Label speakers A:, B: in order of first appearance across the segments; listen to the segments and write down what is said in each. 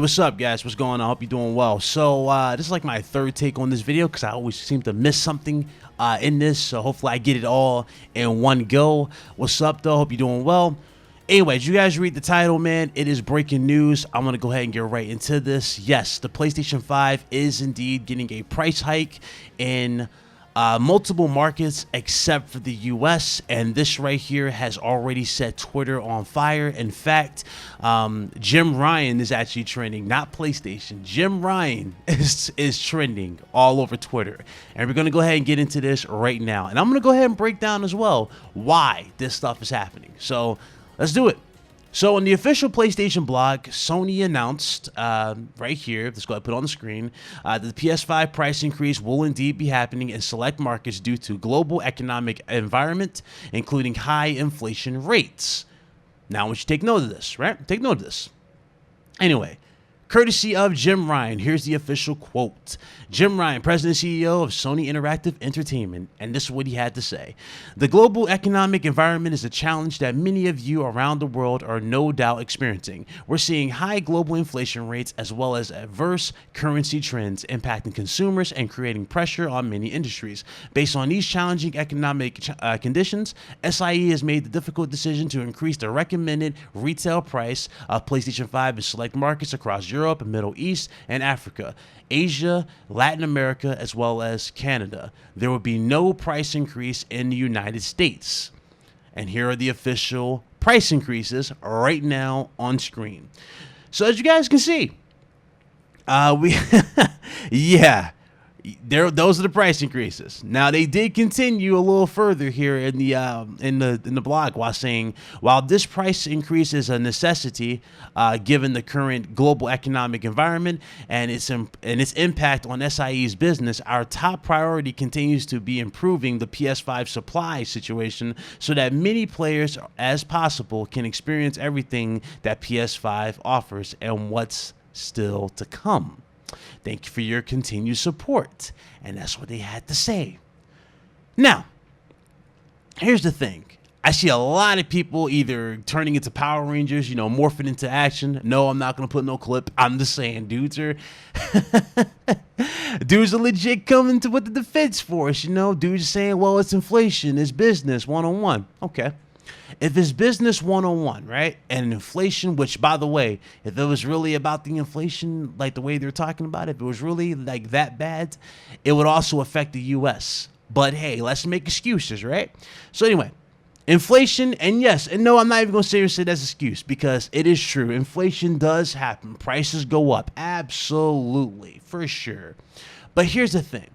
A: what's up, guys? What's going on? I hope you're doing well. So this is like my third take on this video because I always seem to miss something in this. So hopefully I get it all in one go. What's up, though? Hope you're doing well. Anyways, you guys read the title, man. It is breaking news. I'm going to go ahead and get right into this. Yes, the PlayStation 5 is indeed getting a price hike in multiple markets except for the US, and this right here has already set Twitter on fire. In fact, Jim Ryan is actually trending, not PlayStation. Jim Ryan is trending all over Twitter, and we're going to go ahead and get into this right now, and I'm going to go ahead and break down as well why this stuff is happening. So let's do it. So on the official PlayStation blog, Sony announced right here, let's go ahead and put it on the screen, that the PS5 price increase will indeed be happening in select markets due to global economic environment, including high inflation rates. Now I want you to take note of this, right? Take note of this. Anyway, courtesy of Jim Ryan, here's the official quote. Jim Ryan, President and CEO of Sony Interactive Entertainment, and this is what he had to say. The global economic environment is a challenge that many of you around the world are no doubt experiencing. We're seeing high global inflation rates as well as adverse currency trends impacting consumers and creating pressure on many industries. Based on these challenging economic conditions, SIE has made the difficult decision to increase the recommended retail price of PlayStation 5 in select markets across Europe, Middle East, and Africa, Asia, Latin America, as well as Canada. There will be no price increase in the United States. And here are the official price increases right now on screen. So as you guys can see, those are the price increases. Now they did continue a little further here in the blog while saying, while this price increase is a necessity given the current global economic environment and its impact on SIE's business, our top priority continues to be improving the PS5 supply situation so that many players as possible can experience everything that PS5 offers and what's still to come. Thank you for your continued support. And that's what they had to say. Now, here's the thing. I see a lot of people either turning into Power Rangers, morphing into action. No, I'm not going to put no clip. I'm just saying dudes are legit coming to with the defense force, Dudes are saying, well, it's inflation, it's business 101. Okay. If it's business 101, right, and inflation, which, by the way, if it was really about the inflation, like the way they're talking about it, if it was really like that bad, it would also affect the U.S. But, hey, let's make excuses, right? So, anyway, inflation, and yes, and no, I'm not even going to sit here and say that's an excuse because it is true. Inflation does happen. Prices go up. Absolutely, for sure. But here's the thing.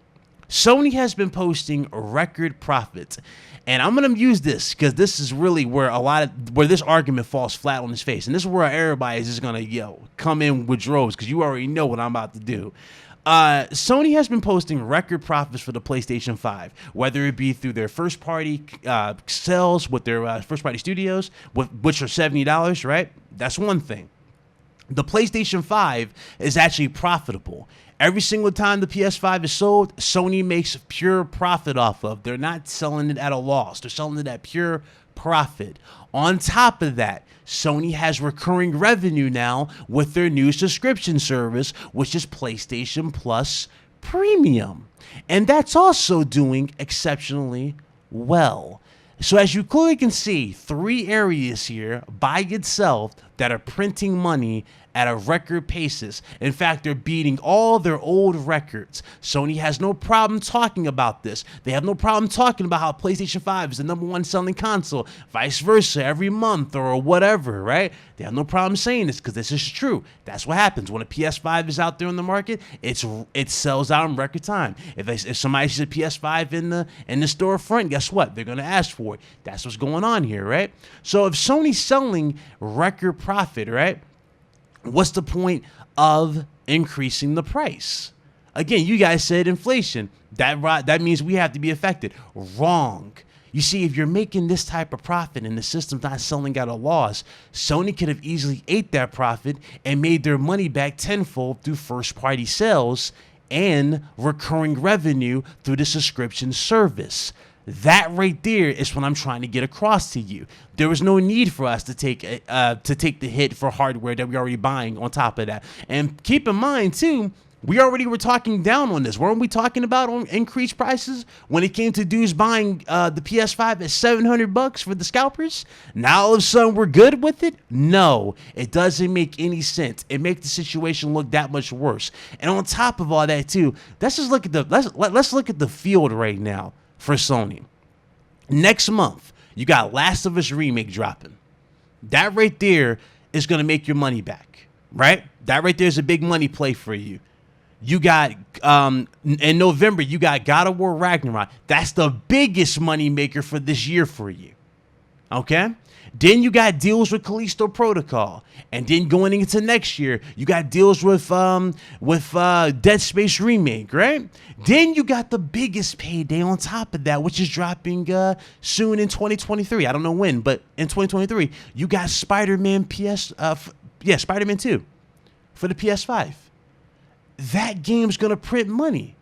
A: Sony has been posting record profits. And I'm going to use this because this is really where where this argument falls flat on its face. And this is where everybody is just going to, come in with droves because you already know what I'm about to do. Sony has been posting record profits for the PlayStation 5, whether it be through their first-party sales with their first-party studios, which are $70, right? That's one thing. The PlayStation 5 is actually profitable. Every single time the PS5 is sold, Sony makes pure profit off of. They're not selling it at a loss. They're selling it at pure profit. On top of that, Sony has recurring revenue now with their new subscription service, which is PlayStation Plus Premium. And that's also doing exceptionally well. So as you clearly can see, 3 areas here by itself that are printing money at a record paces. In fact, they're beating all their old records. Sony has no problem talking about this. They have no problem talking about how PlayStation 5 is the #1 selling console, vice versa, every month or whatever, right? They have no problem saying this because this is true. That's what happens. When a PS5 is out there in the market, it sells out in record time. If somebody sees a PS5 in the storefront, guess what? They're going to ask for it. That's what's going on here, right? So if Sony's selling record profit, right? What's the point of increasing the price? Again, you guys said inflation. That means we have to be affected. Wrong. You see, if you're making this type of profit and the system's not selling at a loss, Sony could have easily ate that profit and made their money back tenfold through first-party sales and recurring revenue through the subscription service. That right there is what I'm trying to get across to you. There was no need for us to take the hit for hardware that we're already buying on top of that. And keep in mind too, we already were talking down on this. Weren't we talking about on increased prices when it came to dudes buying the PS5 at $700 for the scalpers? Now all of a sudden we're good with it? No, it doesn't make any sense. It makes the situation look that much worse. And on top of all that too, let's just look at let's look at the field right now for Sony. Next month, you got Last of Us Remake dropping. That right there is going to make your money back, right? That right there is a big money play for you. You got, in November, you got God of War Ragnarok. That's the biggest money maker for this year for you, okay? Then you got deals with Callisto Protocol. And then going into next year, you got deals with Dead Space Remake, right? Then you got the biggest payday on top of that, which is dropping soon in 2023. I don't know when, but in 2023, you got Spider-Man Spider-Man 2 for the PS5. That game's going to print money.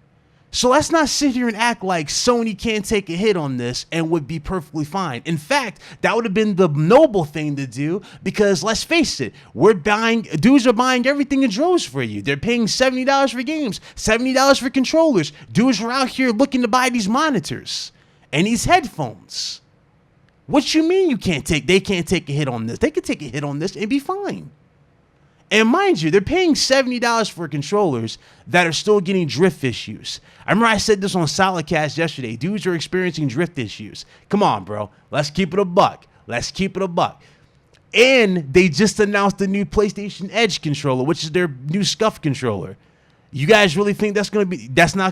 A: So let's not sit here and act like Sony can't take a hit on this and would be perfectly fine. In fact, that would have been the noble thing to do because let's face it, dudes are buying everything in droves for you. They're paying $70 for games, $70 for controllers. Dudes are out here looking to buy these monitors and these headphones. What you mean they can't take a hit on this? They could take a hit on this and be fine. And mind you, they're paying $70 for controllers that are still getting drift issues. I remember I said this on Solidcast yesterday. Dudes are experiencing drift issues. Come on, bro. Let's keep it a buck. Let's keep it a buck. And they just announced the new PlayStation Edge controller, which is their new scuff controller. You guys really think that's not going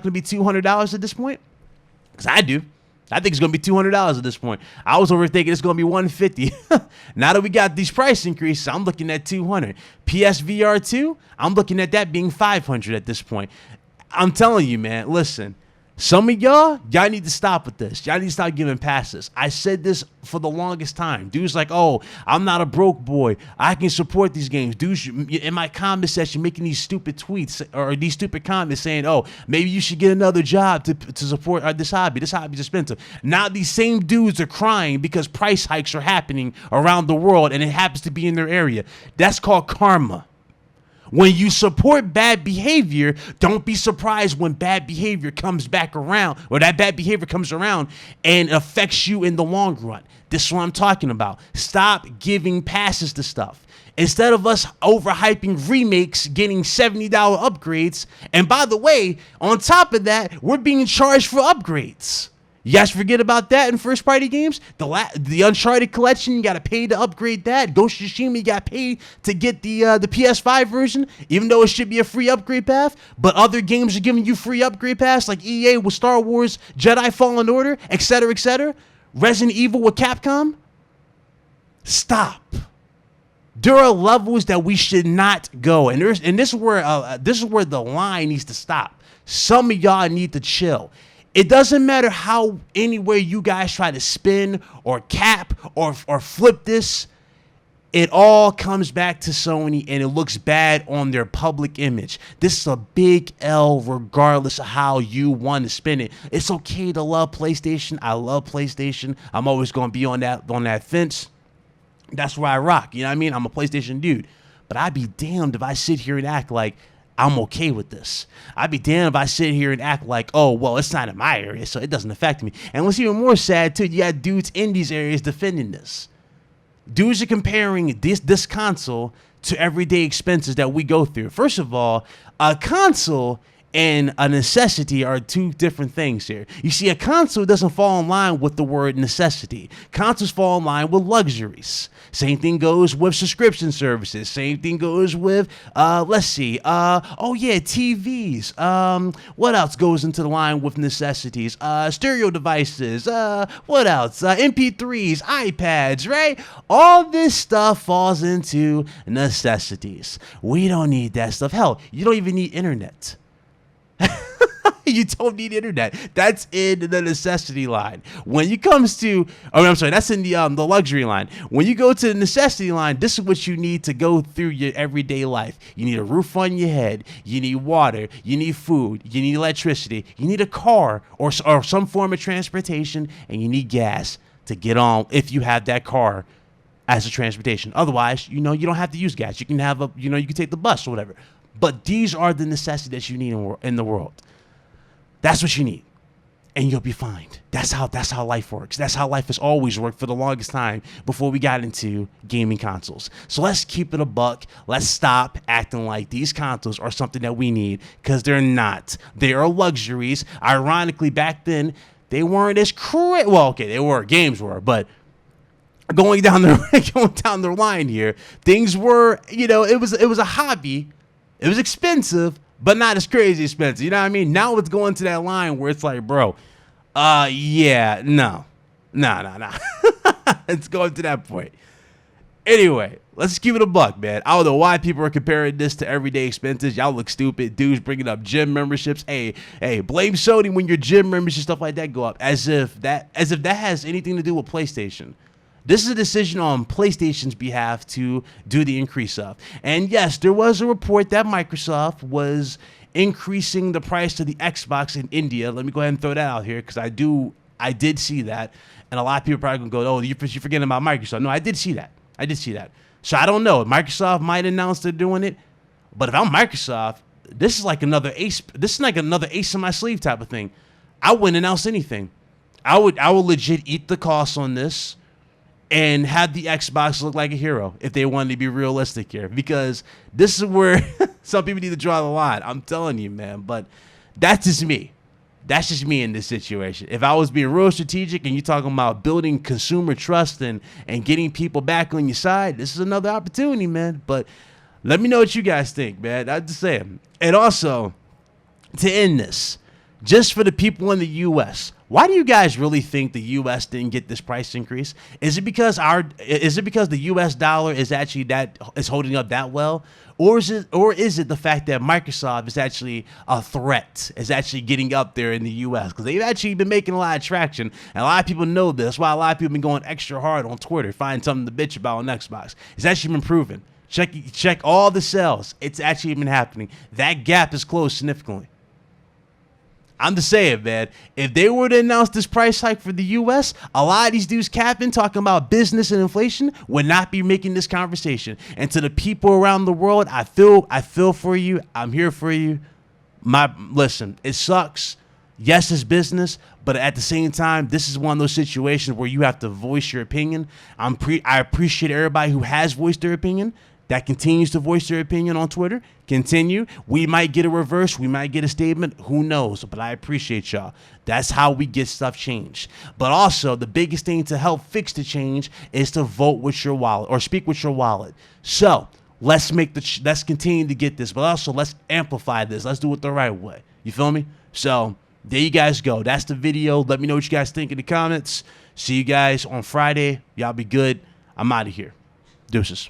A: to be $200 at this point? Because I do. I think it's going to be $200 at this point. I was overthinking it's going to be $150. Now that we got these price increases, I'm looking at $200. PSVR 2, I'm looking at that being $500 at this point. I'm telling you, man, listen. Some of y'all need to stop with this. Y'all need to stop giving passes. I said this for the longest time. Dudes like, oh, I'm not a broke boy. I can support these games. Dudes in my comment section making these stupid tweets or these stupid comments saying, oh, maybe you should get another job to support this hobby. This hobby's expensive. Now these same dudes are crying because price hikes are happening around the world and it happens to be in their area. That's called karma. When you support bad behavior, don't be surprised when bad behavior comes back around or that bad behavior comes around and affects you in the long run. This is what I'm talking about. Stop giving passes to stuff. Instead of us overhyping remakes, getting $70 upgrades. And by the way, on top of that, we're being charged for upgrades. You guys forget about that in first-party games? The Uncharted collection, you got to pay to upgrade that. Ghost of Tsushima, you got to pay to get the PS5 version, even though it should be a free upgrade path. But other games are giving you free upgrade paths, like EA with Star Wars Jedi Fallen Order, etc., etc. Resident Evil with Capcom. Stop. There are levels that we should not go, and this is where the line needs to stop. Some of y'all need to chill. It doesn't matter how anywhere you guys try to spin or cap or flip this. It all comes back to Sony and it looks bad on their public image. This is a big L regardless of how you want to spin it. It's okay to love PlayStation. I love PlayStation. I'm always going to be on that fence. That's where I rock. You know what I mean? I'm a PlayStation dude. But I'd be damned if I sit here and act like I'm okay with this. I'd be damned if I sit here and act like, oh, well, it's not in my area, so it doesn't affect me. And what's even more sad, too, you got dudes in these areas defending this. Dudes are comparing this console to everyday expenses that we go through. First of all, a console and a necessity are two different things here. You see, a console doesn't fall in line with the word necessity. Consoles fall in line with luxuries. Same thing goes with subscription services. Same thing goes with, TVs. What else goes into the line with necessities? Stereo devices. What else? MP3s, iPads, right? All this stuff falls into necessities. We don't need that stuff. Hell, you don't even need internet. You don't need internet. That's in the necessity line. When it comes to, oh, I'm sorry, that's in the luxury line. When you go to the necessity line, this is what you need to go through your everyday life. You need a roof on your head. You need water. You need food. You need electricity. You need a car or some form of transportation, and you need gas to get on if you have that car as a transportation. Otherwise, you don't have to use gas. You can have you can take the bus or whatever. But these are the necessities that you need in the world. That's what you need, and you'll be fine. That's how life works. That's how life has always worked for the longest time before we got into gaming consoles. So let's keep it a buck. Let's stop acting like these consoles are something that we need, because they're not. They are luxuries. Ironically, back then they weren't as well, okay, they were, games were, but going down the line here, things were, it was a hobby. It was expensive, but not as crazy expensive. You know what I mean? Now it's going to that line where it's like, bro, yeah, no. It's going to that point. Anyway, let's keep it a buck, man. I don't know why people are comparing this to everyday expenses. Y'all look stupid. Dudes bringing up gym memberships. Hey, blame Sony when your gym membership stuff like that go up, as if that has anything to do with PlayStation. This is a decision on PlayStation's behalf to do the increase of. And yes, there was a report that Microsoft was increasing the price of the Xbox in India. Let me go ahead and throw that out here, because I did see that. And a lot of people are probably going to go, oh, you're forgetting about Microsoft. No, I did see that. So I don't know. Microsoft might announce they're doing it. But if I'm Microsoft, this is like another ace. This is like another ace in my sleeve type of thing. I wouldn't announce anything. I would legit eat the cost on this and have the Xbox look like a hero if they wanted to be realistic here, because this is where some people need to draw the line. I'm telling you, man, but that's just me. That's just me in this situation. If I was being real strategic and you're talking about building consumer trust and getting people back on your side, this is another opportunity, man. But let me know what you guys think, man. I'm just saying. And also, to end this, just for the people in the U.S., why do you guys really think the U.S. didn't get this price increase? Is it because the U.S. dollar is holding up that well, or is it the fact that Microsoft is actually a threat, is actually getting up there in the U.S. because they've actually been making a lot of traction, and a lot of people know this. That's why a lot of people have been going extra hard on Twitter, find something to bitch about on Xbox. It's actually been proven. Check all the sales. It's actually been happening. That gap is closed significantly. I'm just saying, man, if they were to announce this price hike for the U.S., a lot of these dudes capping, talking about business and inflation, would not be making this conversation. And to the people around the world, I feel for you. I'm here for you. Listen, it sucks. Yes, it's business, but at the same time, this is one of those situations where you have to voice your opinion. I appreciate everybody who has voiced their opinion, that continues to voice their opinion on Twitter. Continue. We might get a reverse. We might get a statement. Who knows? But I appreciate y'all. That's how we get stuff changed. But also, the biggest thing to help fix the change is to vote with your wallet or speak with your wallet. So let's continue to get this, but also let's amplify this. Let's do it the right way. You feel me? So there you guys go. That's the video. Let me know what you guys think in the comments. See you guys on Friday. Y'all be good. I'm out of here. Deuces.